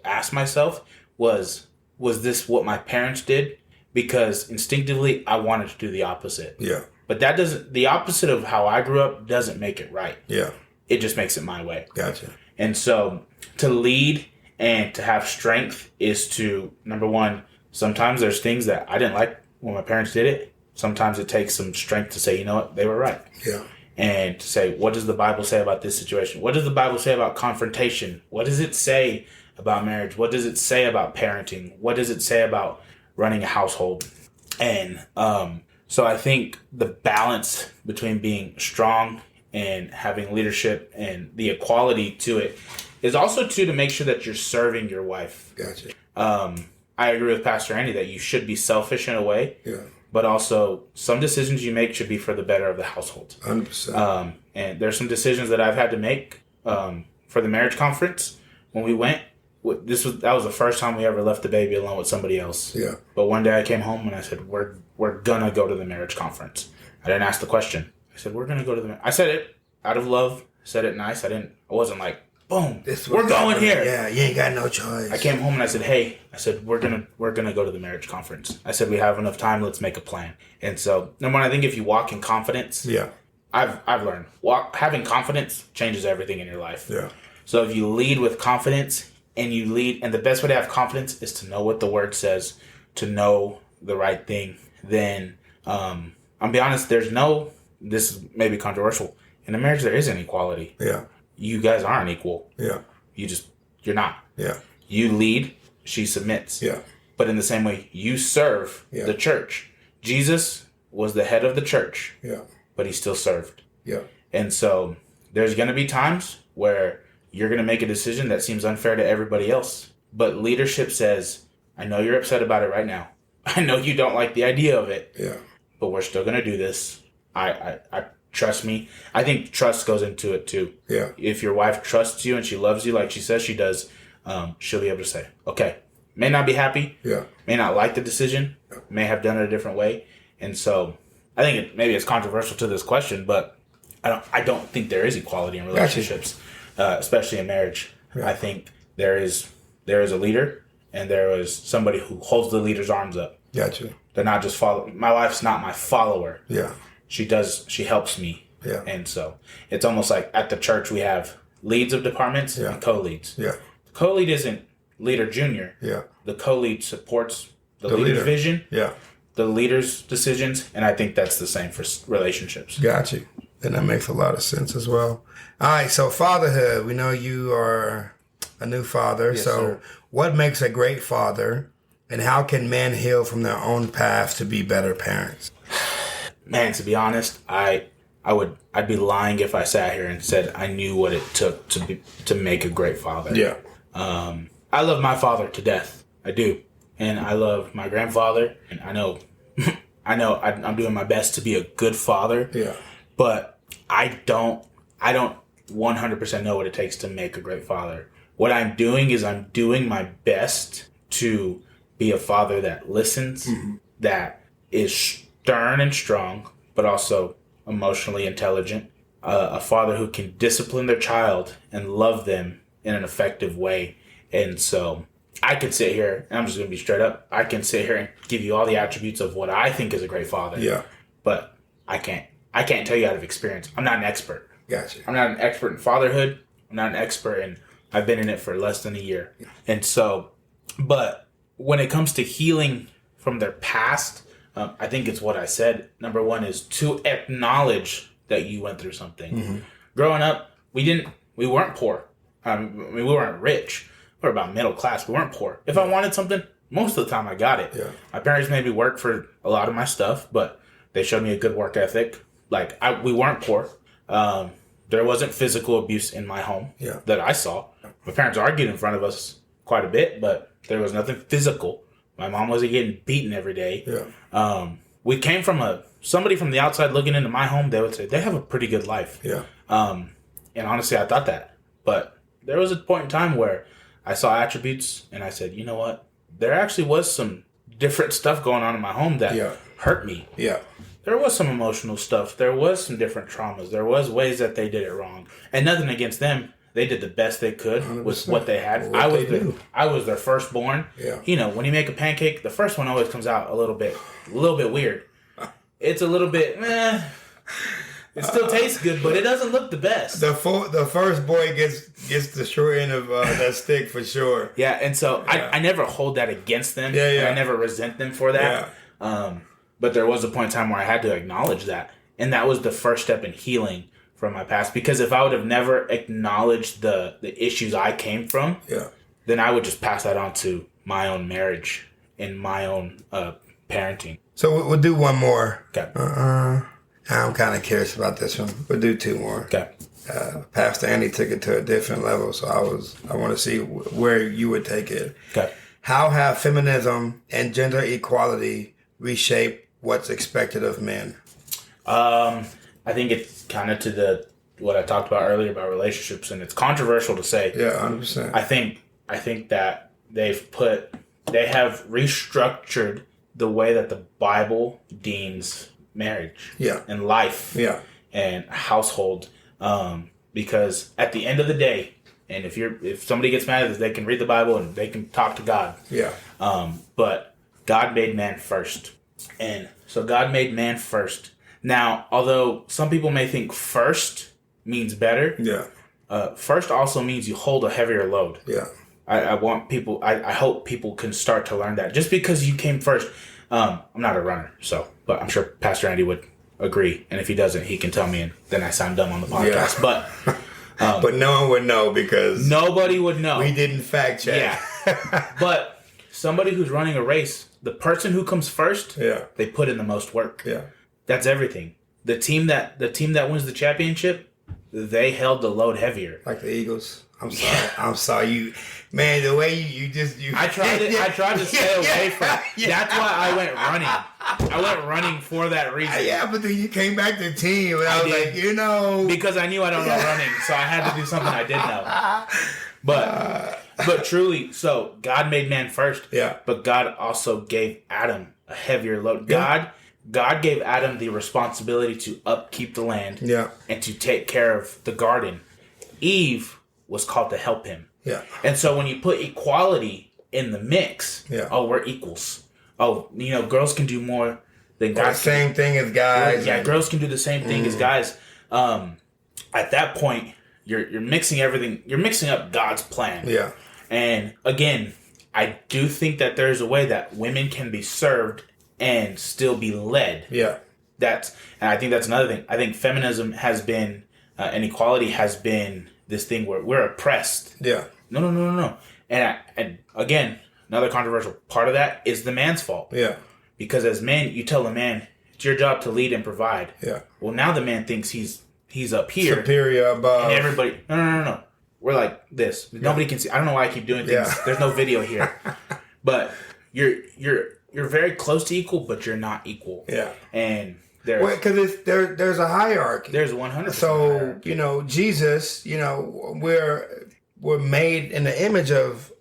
asked myself was this what my parents did? Because instinctively I wanted to do the opposite. Yeah. But the opposite of how I grew up doesn't make it right. Yeah. It just makes it my way. Gotcha. And so to lead and to have strength is to, number one, sometimes there's things that I didn't like when my parents did it. Sometimes it takes some strength to say, you know what, they were right. Yeah. And to say, what does the Bible say about this situation? What does the Bible say about confrontation? What does it say about marriage? What does it say about parenting? What does it say about running a household? And so I think the balance between being strong and having leadership and the equality to it is also to make sure that you're serving your wife. Gotcha. I agree with Pastor Andy that you should be selfish in a way. Yeah. But also, some decisions you make should be for the better of the household. 100%. And there's some decisions that I've had to make for the marriage conference. When we went, that was the first time we ever left the baby alone with somebody else. Yeah. But one day I came home and I said, we're gonna go to the marriage conference. I didn't ask the question. I said, we're gonna go to the. I said it out of love. Said it nice. I wasn't like, boom, we're going here. Yeah, you ain't got no choice. I came home and I said, hey, we're gonna go to the marriage conference. I said, we have enough time, let's make a plan. And so, number one, I think if you walk in confidence, yeah, I've learned having confidence changes everything in your life. Yeah. So if you lead with confidence and the best way to have confidence is to know what the word says, to know the right thing, then I'll be honest, this may be controversial. In a marriage, there isn't equality. Yeah. You guys aren't equal. Yeah. You're not. Yeah. You lead, she submits. Yeah. But in the same way, you serve the church. Jesus was the head of the church. Yeah. But he still served. Yeah. And so there's going to be times where you're going to make a decision that seems unfair to everybody else. But leadership says, I know you're upset about it right now. I know you don't like the idea of it. Yeah. But we're still going to do this. I trust me. I think trust goes into it too. Yeah. If your wife trusts you and she loves you like she says she does, she'll be able to say, okay, may not be happy. Yeah. May not like the decision. May have done it a different way. And so I think maybe it's controversial to this question, but I don't think there is equality in relationships, especially in marriage. Yeah. I think there is a leader and there is somebody who holds the leader's arms up. Gotcha. They're not just my wife's not my follower. Yeah. She helps me. Yeah. And so it's almost like at the church we have leads of departments and co-leads. Yeah. The co-lead isn't leader junior. Yeah. The co-lead supports the leader's vision. Yeah. The leader's decisions, and I think that's the same for relationships. Got you. And that makes a lot of sense as well. All right, so fatherhood. We know you are a new father. Yes, so sir. What makes a great father, and how can men heal from their own past to be better parents? Man, to be honest, I'd be lying if I sat here and said I knew what it took to make a great father. Yeah. I love my father to death. I do. And I love my grandfather, and I know I'm doing my best to be a good father. Yeah. But I don't 100% know what it takes to make a great father. What I'm doing is I'm doing my best to be a father that listens, that is stern and strong, but also emotionally intelligent. A father who can discipline their child and love them in an effective way. And so I could sit here, and I'm just going to be straight up. I can sit here and give you all the attributes of what I think is a great father. Yeah. But I can't tell you out of experience. I'm not an expert. Gotcha. I'm not an expert in fatherhood. I'm not an expert in, I've been in it for less than a year. Yeah. And so, but when it comes to healing from their past, I think it's what I said. Number one is to acknowledge that you went through something. Growing up, we weren't poor. We weren't rich. We were about middle class. We weren't poor. If I wanted something, most of the time I got it. Yeah. My parents made me work for a lot of my stuff, but they showed me a good work ethic. We weren't poor. There wasn't physical abuse in my home that I saw. My parents argued in front of us quite a bit, but there was nothing physical. My mom wasn't getting beaten every day. Yeah. We came from somebody from the outside looking into my home, they would say, they have a pretty good life. Yeah. And honestly, I thought that. But there was a point in time where I saw attributes and I said, you know what? There actually was some different stuff going on in my home that hurt me. Yeah. There was some emotional stuff. There was some different traumas. There was ways that they did it wrong. And nothing against them. They did the best they could with what they had. I was their firstborn. Yeah. You know, when you make a pancake, the first one always comes out a little bit weird. It's a little bit, it still tastes good, but it doesn't look the best. The first boy gets the short end of that stick for sure. Yeah, and so I never hold that against them. Yeah, yeah. I never resent them for that. Yeah. But there was a point in time where I had to acknowledge that. And that was the first step in healing from my past. Because if I would have never acknowledged the issues I came from, then I would just pass that on to my own marriage and my own parenting. So we'll do one more. Okay. I'm kind of curious about this one. We'll do two more. Okay. Pastor Andy took it to a different level, so I want to see where you would take it. Okay. How have feminism and gender equality reshaped what's expected of men? I think it's kind of to what I talked about earlier about relationships, and it's controversial to say. Yeah, 100%. I think that they have restructured the way that the Bible deems marriage and life and household, because at the end of the day, and if somebody gets mad at this, they can read the Bible and they can talk to God. But God made man first, and so God made man first. Now, although some people may think first means better, first also means you hold a heavier load. I want people. I hope people can start to learn that. Just because you came first I'm not a runner, but I'm sure Pastor Andy would agree. And if he doesn't, he can tell me, and then I sound dumb on the podcast. Yeah. But but no one would know because nobody would know. We didn't fact check. Yeah. But somebody who's running a race, the person who comes first, they put in the most work. Yeah. That's everything. The team that wins the championship, they held the load heavier. Like the Eagles. I'm sorry. I'm sorry. You, man, the way you I tried to stay away from it. That's why I went running. I went running for that reason. Yeah, but then you came back to the team, and I was like, because I knew I don't know running, so I had to do something I did know. But truly, so God made man first. Yeah. But God also gave Adam a heavier load. God gave Adam the responsibility to upkeep the land. Yeah. And to take care of the garden. Eve was called to help him. Yeah. And so when you put equality in the mix, we're equals. Girls can do more than guys. Same thing as guys. Yeah, girls can do the same thing as guys. At that point, you're mixing everything. You're mixing up God's plan. Yeah. And again, I do think that there's a way that women can be served and still be led. Yeah. And I think that's another thing. I think feminism has been, and equality has been this thing where we're oppressed. Yeah. No. And again, another controversial part of that is the man's fault. Yeah. Because as men, you tell the man, it's your job to lead and provide. Yeah. Well, now the man thinks he's up here. Superior above. And everybody, no. We're like this. Nobody can see. I don't know why I keep doing things. Yeah. There's no video here. But you're very close to equal, but you're not equal. Yeah. And because there's a hierarchy. There's 100%. So Jesus, we're made in the image of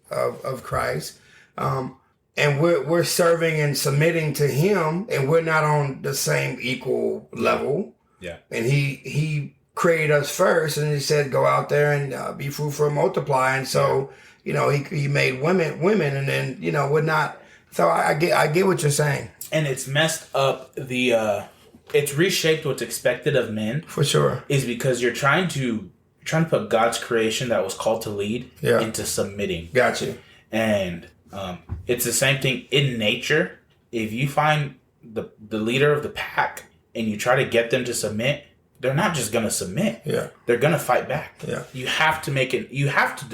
Christ, and we're serving and submitting to Him, and we're not on the same equal level. Yeah. And He created us first, and He said, "Go out there and be fruitful and multiply." And so He made women, and then we're not. So I get what you're saying. And it's messed up it's reshaped what's expected of men. For sure. Is because you're trying to put God's creation that was called to lead into submitting. Got you. And it's the same thing in nature. If you find the leader of the pack and you try to get them to submit, they're not just going to submit. Yeah. They're going to fight back. Yeah. You have to make it. You have to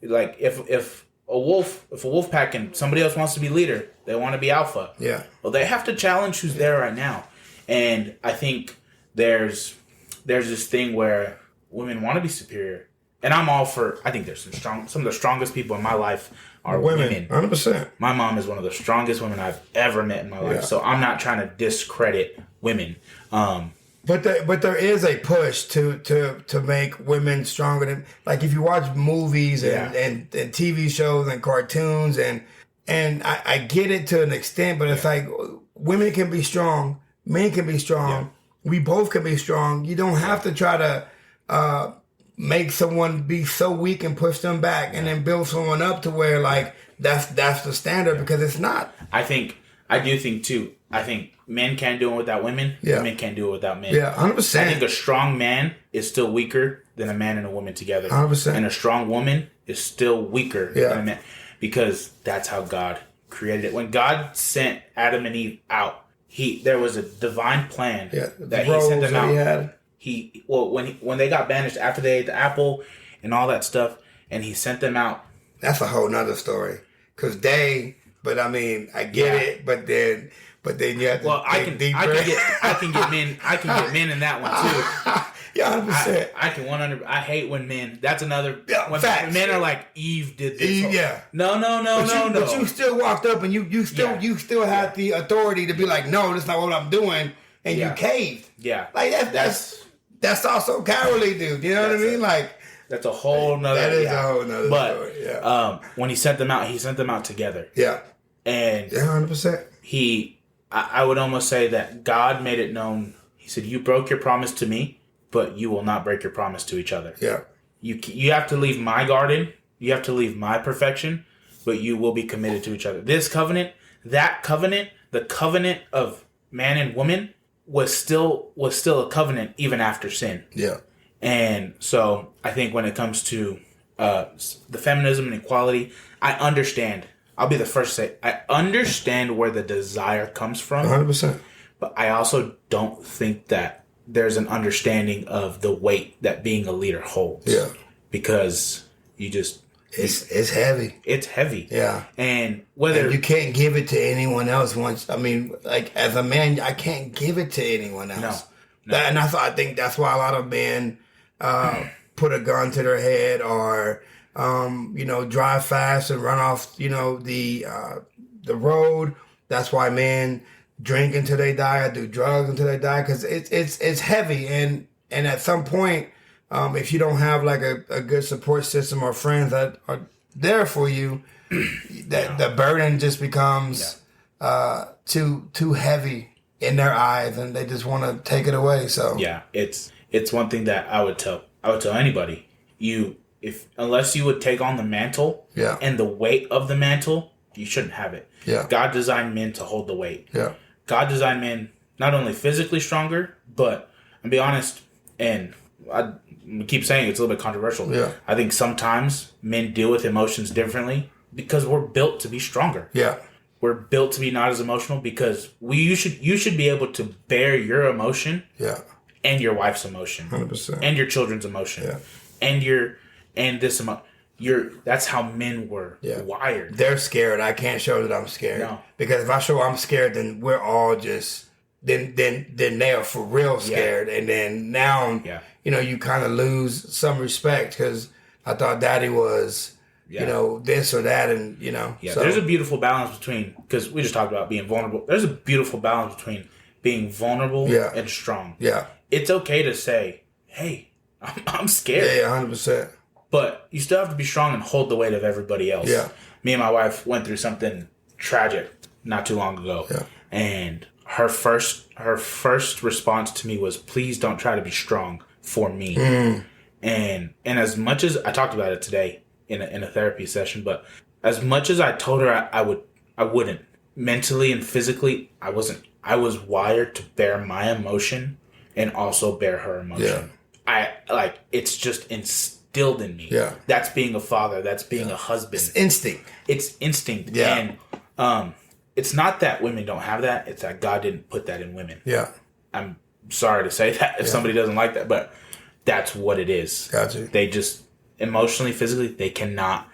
if a wolf pack and somebody else wants to be leader, they want to be alpha. Yeah. Well, they have to challenge who's there right now. And I think there's this thing where women want to be superior, and I'm all for. I think there's some of the strongest people in my life are women. 100%. My mom is one of the strongest women I've ever met in my life. So I'm not trying to discredit women. But there is a push to make women stronger than, like, if you watch movies and TV shows and cartoons and I get it to an extent, but it's like women can be strong. Men can be strong. Yeah. We both can be strong. You don't have to try to make someone be so weak and push them back and then build someone up to where, like, that's the standard, because it's not. I do think too. I think men can't do it without women. Yeah. Women can't do it without men. Yeah, 100%. I think a strong man is still weaker than a man and a woman together. 100%. And a strong woman is still weaker than a man, because that's how God created it. When God sent Adam and Eve out, there was a divine plan that He sent them out. When they got banished after they ate the apple and all that stuff, and He sent them out. That's a whole nother story. But I mean, I get it. But then you have to. Well, I can get men in that one too. Yeah, 100%. I can 100. I hate when men. That's another. When facts. men are like, Eve did this. No. But you still walked up and you still had the authority to be like, no, that's not what I'm doing, and you caved. Yeah, like that's also cowardly, dude. You know what I mean? Like, that's a whole nother. That is a whole nother story. Yeah. When He sent them out together. Yeah. And 100%. I would almost say that God made it known. He said, "You broke your promise to me, but you will not break your promise to each other." Yeah. You have to leave my garden. You have to leave my perfection, but you will be committed to each other. This covenant, that covenant, the covenant of man and woman was still a covenant even after sin. Yeah. And so I think when it comes to the feminism and equality, I understand I'll be the first to say, I understand where the desire comes from. 100%. But I also don't think that there's an understanding of the weight that being a leader holds. Yeah. Because you just... It's heavy. It's heavy. Yeah. And whether... And you can't give it to anyone else once. I mean, like, as a man, I can't give it to anyone else. No. And I think that's why a lot of men put a gun to their head or, drive fast and run off, the road. That's why men drink until they die or do drugs until they die, because it's heavy. And at some point, if you don't have like a good support system or friends that are there for you, the burden just becomes too heavy in their eyes, and they just want to take it away. So yeah, it's one thing that I would tell anybody, unless you would take on the mantle and the weight of the mantle, you shouldn't have it. Yeah. God designed men to hold the weight. Yeah. God designed men not only physically stronger, but I'll be honest, and I keep saying it's a little bit controversial. Yeah. I think sometimes men deal with emotions differently because we're built to be stronger. Yeah. We're built to be not as emotional because you should be able to bear your emotion. Yeah. And your wife's emotion. 100%. And your children's emotion. Yeah. And this emotion. That's how men were wired. They're scared. I can't show that I'm scared. No. Because if I show I'm scared, then we're all just then they are for real scared. And then now you kind of lose some respect because I thought Daddy was this or that, and So. There's a beautiful balance between, because we just talked about being vulnerable. There's a beautiful balance between being vulnerable and strong. Yeah. It's okay to say, hey, I'm scared. Yeah, 100%. But you still have to be strong and hold the weight of everybody else. Yeah. Me and my wife went through something tragic not too long ago. Yeah. And her first response to me was, please don't try to be strong for me. And as much as I talked about it today in a therapy session, but as much as I told her I wouldn't, mentally and physically, I wasn't. I was wired to bear my emotion and also bear her emotion. Yeah. It's just instilled in me. Yeah. That's being a father. That's being a husband. It's instinct. Yeah. And it's not that women don't have that. It's that God didn't put that in women. Yeah. I'm sorry to say that if somebody doesn't like that, but that's what it is. Gotcha. They just emotionally, physically, they cannot.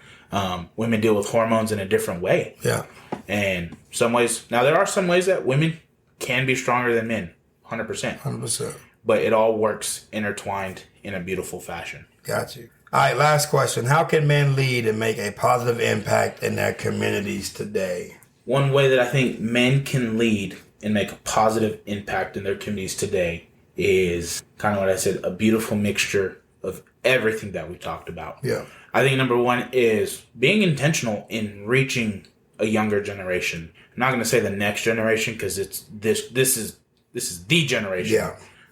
Women deal with hormones in a different way. Yeah. And there are some ways that women can be stronger than men, 100%. 100%. But it all works intertwined in a beautiful fashion. Got you. All right, last question. How can men lead and make a positive impact in their communities today? One way that I think men can lead and make a positive impact in their communities today is kind of what I said, a beautiful mixture of everything that we talked about. Yeah. I think number one is being intentional in reaching a younger generation. I'm not going to say the next generation because this is the generation.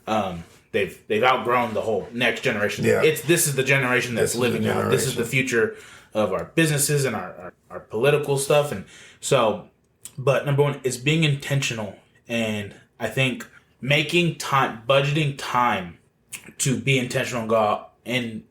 Yeah. They've outgrown the whole next generation. Yeah. This is the generation that's living now. This is the future of our businesses and our political stuff. And so, but number one is being intentional. And I think making time, budgeting time to be intentional and go out and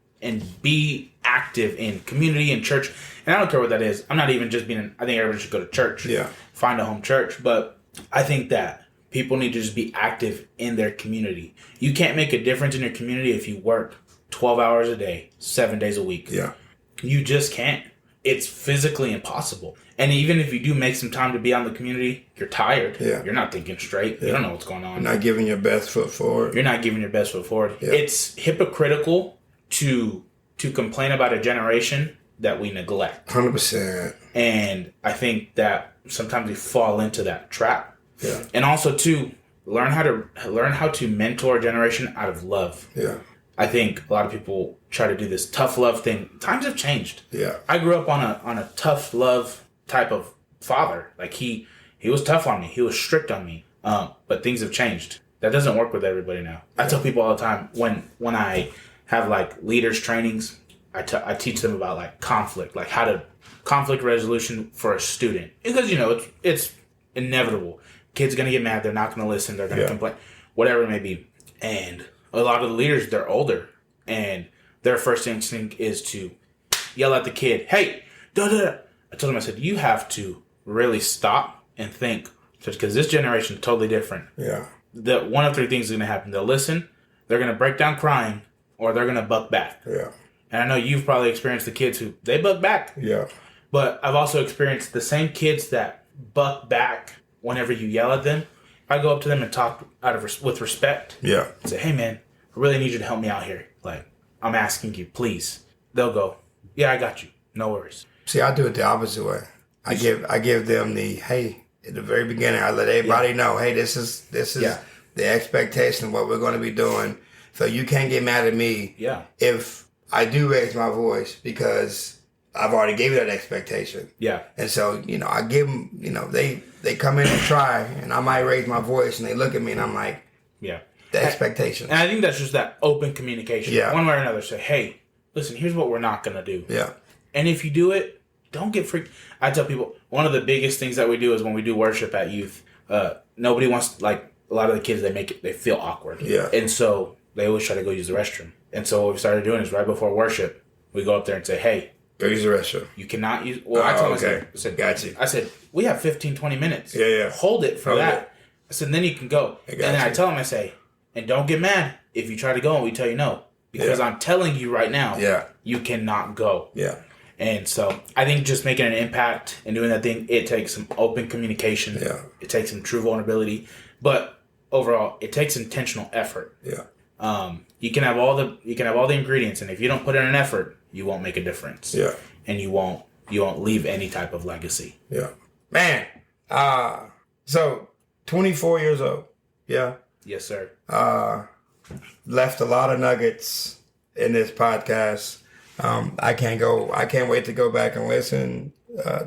be active in community and church. And I don't care what that is. I'm not even just I think everyone should go to church. Yeah. Find a home church. But I think that people need to just be active in their community. You can't make a difference in your community if you work 12 hours a day, 7 days a week. Yeah. You just can't. It's physically impossible. And even if you do make some time to be out in the community, you're tired. Yeah. You're not thinking straight. Yeah. You don't know what's going on. You're not giving your best foot forward. You're not giving your best foot forward. Yeah. It's hypocritical to complain about a generation that we neglect. 100%. And I think that sometimes we fall into that trap. Yeah. And also too, learn how to mentor a generation out of love. Yeah. I think a lot of people try to do this tough love thing. Times have changed. Yeah. I grew up on a tough love type of father. Like he was tough on me. He was strict on me. But things have changed. That doesn't work with everybody now. I tell people all the time when I have like leaders trainings, I teach them about like conflict, like how to conflict resolution for a student, because it's inevitable. Kids are gonna get mad. They're not gonna listen. They're gonna complain, whatever it may be. And a lot of the leaders, they're older, and their first instinct is to yell at the kid, "Hey, da da da!" I told him, I said, you have to really stop and think, because this generation is totally different. Yeah. One of three things is going to happen. They'll listen, they're going to break down crying, or they're going to buck back. Yeah. And I know you've probably experienced the kids who, they buck back. Yeah. But I've also experienced the same kids that buck back whenever you yell at them. I go up to them and talk with respect. Yeah. And say, hey, man, I really need you to help me out here. Like, I'm asking you, please. They'll go, yeah, I got you. No worries. See, I do it the opposite way. I give them the, hey, at the very beginning, I let everybody know, hey, this is the expectation of what we're going to be doing. So you can't get mad at me if I do raise my voice, because I've already gave you that expectation. Yeah. And so, I give them, they come in and try, and I might raise my voice, and they look at me, and I'm like, the expectation. And I think that's just that open communication. Yeah. One way or another, say, hey, listen, here's what we're not going to do. Yeah. And if you do it, don't get freaked. I tell people, one of the biggest things that we do is when we do worship at youth, nobody wants, like, a lot of the kids, they feel awkward. Yeah. And so they always try to go use the restroom. And so what we started doing is right before worship, we go up there and say, hey, go use the restroom. You cannot use... Well, I told them, I said, got you. I said, we have 15, 20 minutes. Yeah. Hold it for that. I said, then you can go. And then I tell them, I say, and don't get mad if you try to go and we tell you no. Because I'm telling you right now, you cannot go. Yeah. And so I think just making an impact and doing that thing, it takes some open communication. Yeah. It takes some true vulnerability. But overall, it takes intentional effort. Yeah. You can have all the ingredients, and if you don't put in an effort, you won't make a difference. Yeah. And you won't leave any type of legacy. Yeah. Man. So 24 years old. Yeah. Yes, sir. Left a lot of nuggets in this podcast. I can't wait to go back and listen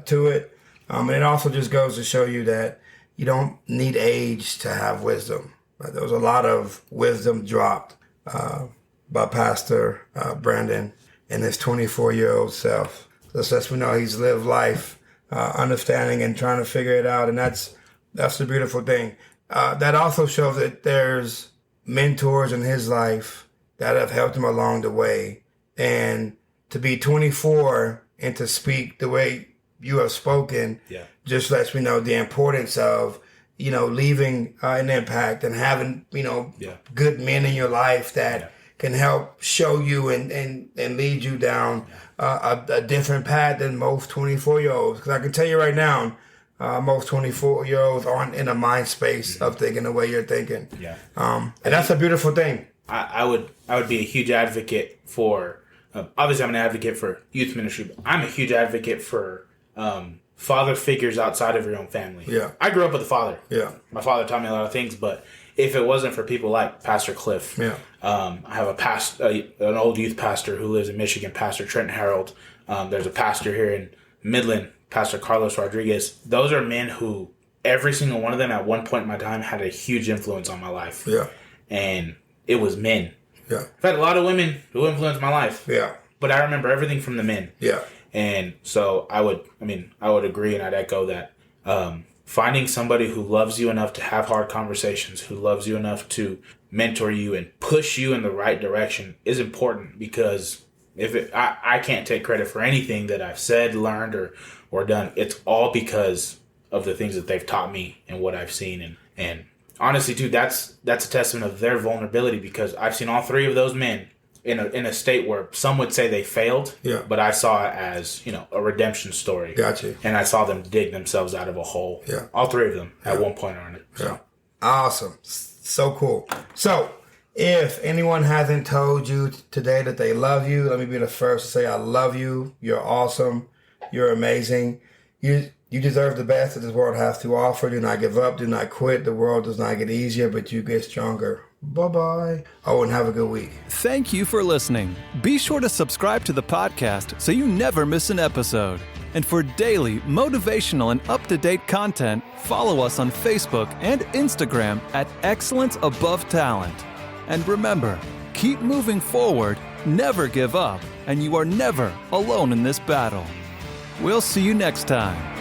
to it. And it also just goes to show you that you don't need age to have wisdom. There was a lot of wisdom dropped by Pastor Branden and his 24-year-old self. This lets me know he's lived life understanding and trying to figure it out. And that's the beautiful thing. That also shows that there's mentors in his life that have helped him along the way. And to be 24 and to speak the way you have spoken just lets me know the importance of, leaving an impact and having, good men in your life that can help show you and lead you down a different path than most 24-year-olds. Because I can tell you right now, most 24-year-olds aren't in a mind space of thinking the way you're thinking. Yeah. And that's a beautiful thing. I would be a huge advocate for, obviously I'm an advocate for youth ministry, but I'm a huge advocate for father figures outside of your own family. Yeah. I grew up with a father. Yeah. My father taught me a lot of things, but if it wasn't for people like Pastor Cliff, I have an old youth pastor who lives in Michigan, Pastor Trent Harold. There's a pastor here in Midland, Pastor Carlos Rodriguez. Those are men who, every single one of them at one point in my time had a huge influence on my life. Yeah. And it was men. Yeah. I've had a lot of women who influenced my life. Yeah. But I remember everything from the men. Yeah. And so I would agree and I'd echo that. Finding somebody who loves you enough to have hard conversations, who loves you enough to mentor you and push you in the right direction is important, because I can't take credit for anything that I've said, learned, or done. It's all because of the things that they've taught me and what I've seen. And honestly, too, that's a testament of their vulnerability, because I've seen all three of those men in a state where some would say they failed, but I saw it as, a redemption story. Gotcha. And I saw them dig themselves out of a hole. Yeah. All three of them at one point or another. So. Yeah. Awesome. So cool. So if anyone hasn't told you today that they love you, let me be the first to say I love you. You're awesome. You're amazing. You deserve the best that this world has to offer. Do not give up. Do not quit. The world does not get easier, but you get stronger. Bye-bye. Oh, and have a good week. Thank you for listening. Be sure to subscribe to the podcast so you never miss an episode. And for daily motivational and up-to-date content, follow us on Facebook and Instagram at Excellence Above Talent. And remember, keep moving forward, never give up, and you are never alone in this battle. We'll see you next time.